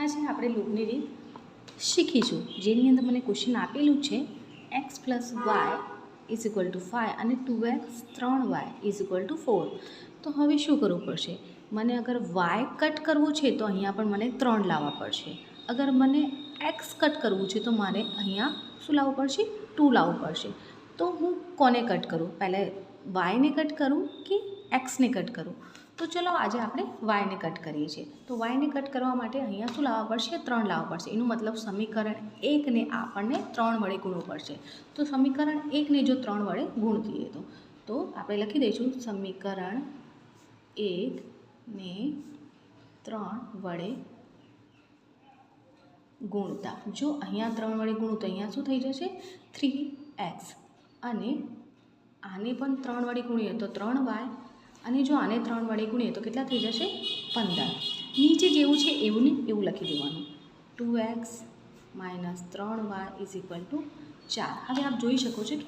આજે આપણે લૂપની રીત શીખીશું, જેની અંદર મને ક્વેશ્ચન આપેલું છે x + y = 5 અને 2x 3y = 4. તો હવે શું કરવું પડશે? મને અગર y કટ કરવું છે તો અહીંયા પણ મને 3 લાવવા પડશે. અગર મને x કટ કરવું છે તો મારે અહીંયા શું લાવવું પડશે? 2 લાવવું પડશે. તો હું કોને કટ કરું? પહેલાં yને કટ કરું કે xને કટ કરું? તો ચલો આજે આપણે yને કટ કરીએ છીએ. તો yને કટ કરવા માટે અહીંયા શું લાવવા પડશે? 3 લાવવા પડશે. એનું મતલબ સમીકરણ 1ને આપણને 3 વડે ગુણવું પડશે. તો સમીકરણ 1ને જો 3 વડે ગુણતીએ તો આપણે લખી દઈશું સમીકરણ 1ને 3 વડે ગુણતા. જો અહીંયા 3 વડે ગુણું તો અહીંયા શું થઈ જશે? 3x. અને આને પણ 3 વડે ગુણીએ તો 3y. અને જો આને 3 વડે ગુણીએ તો કેટલા થઈ જશે? 15. નીચે જેવું છે એવું ને એવું લખી દેવાનું. 2x - 3y = 4. હવે આપ જોઈ શકો છો કે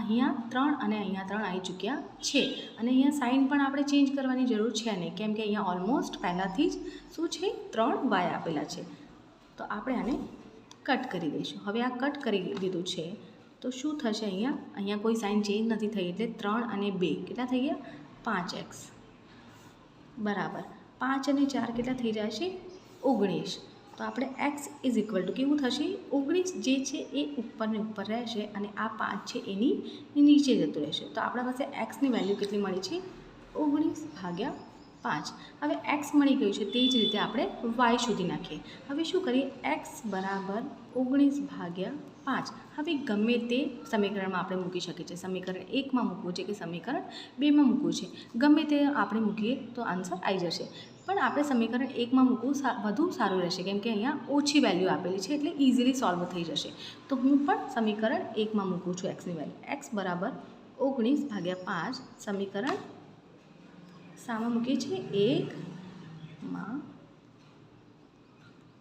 અહીંયા 3 અને અહીંયા 3 આવી ચૂક્યા છે. અને અહીંયા સાઇન પણ આપણે ચેન્જ કરવાની જરૂર છે નહીં, કેમ કે અહીંયા ઓલમોસ્ટ પહેલાંથી જ શું છે? 3y આપેલા છે. તો આપણે આને કટ કરી દઈશું. હવે આ કટ કરી દીધું છે તો શું થશે? અહીંયા કોઈ સાઇન ચેન્જ નથી થઈ, એટલે 3 અને 2 કેટલા થઈ ગયા? 5x બરાબર 5 અને 4 કેટલા થઈ જશે? 19. તો આપણે x = કેવું થશે? 19 જે છે એ ઉપરને ઉપર રહેશે અને આ 5 છે એની નીચે જતું રહેશે. તો આપણા પાસે xની વેલ્યુ કેટલી મળી છે? 19/5. હવે x મળી ગયું છે, તે જ રીતે આપણે y શોધી નાખીએ. હવે શું કરીએ? x = 19/5. હવે ગમે તે સમીકરણમાં આપણે મૂકી શકીએ છીએ. સમીકરણ 1માં મૂકવું છે કે સમીકરણ 2માં મૂકવું છે, ગમે તે આપણે મૂકીએ તો આન્સર આવી જશે. પણ આપણે સમીકરણ 1માં મૂકવું વધુ સારું રહેશે, કેમ કે અહીંયા ઓછી વેલ્યુ આપેલી છે એટલે ઇઝીલી સોલ્વ થઈ જશે. તો હું પણ સમીકરણ 1માં મૂકું છું એક્સની વેલ્યુ. x = 19/5. સમીકરણ સામાં મૂકીએ છીએ? 1માં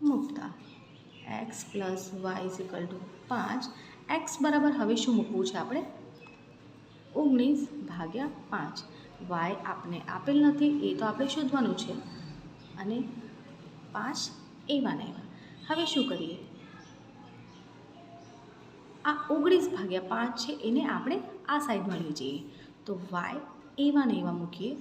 મૂકતા x + y = 5. x બરાબર હવે શું મૂકવું છે આપણે? 19/5. y આપને આપેલ નથી, એ તો આપણે શોધવાનું છે. અને 5 એવા ને એવા. હવે શું કરીએ? આ 19/5 છે એને આપણે આ સાઈડમાં લઈ જઈએ. તો y એવા ને એવા મૂકીએ,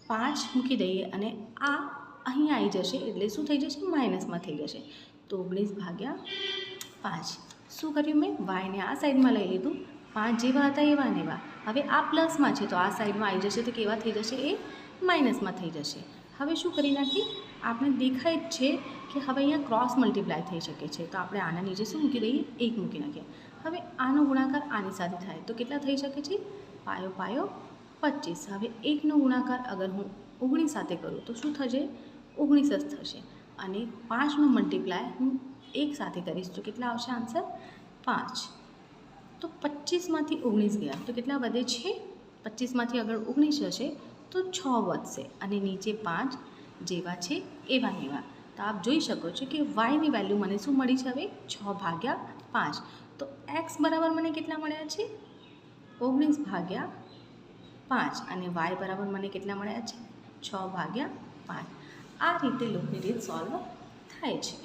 5 મૂકી દઈએ અને આ અહીં આવી જશે એટલે શું થઈ જશે? માઇનસમાં થઈ જશે. તો 19/5 શું કર્યું મેં? yને આ સાઈડમાં લઈ લીધું, 5 જેવા હતા એવા ને એવા. હવે આ પ્લસમાં છે તો આ સાઈડમાં આવી જશે તો કેવા થઈ જશે? એ માઇનસમાં થઈ જશે. હવે શું કરી નાખીએ? આપણે દેખાય જ છે કે હવે અહીંયા ક્રોસ મલ્ટીપ્લાય થઈ શકે છે. તો આપણે આના નીચે શું મૂકી દઈએ? 1 મૂકી નાખીએ. હવે આનો ગુણાકાર આની સાથે થાય તો કેટલા થઈ શકે છે? પાયો પાયો 25. હવે 1નો ગુણાકાર અગર હું 19 સાથે કરું તો શું થશે? 19 જ થશે. અને 5નો મલ્ટીપ્લાય હું 1 સાથે કરીશ તો કેટલા આવશે આન્સર? 5. તો 25માંથી 19 ગયા તો કેટલા વધે છે? 25માંથી અગર 19 હશે તો 6 વધશે અને નીચે 5 જેવા છે એવા ને એવા. તો આપ જોઈ શકો છો કે yની વેલ્યુ મને શું મળી છે? હવે 6/5. તો x બરાબર મને કેટલા મળ્યા છે? 19/5. અને y બરાબર મને કેટલા મળ્યા છે? 6/5. આ રીતે લૂપની રીત સોલ્વ થાય છે.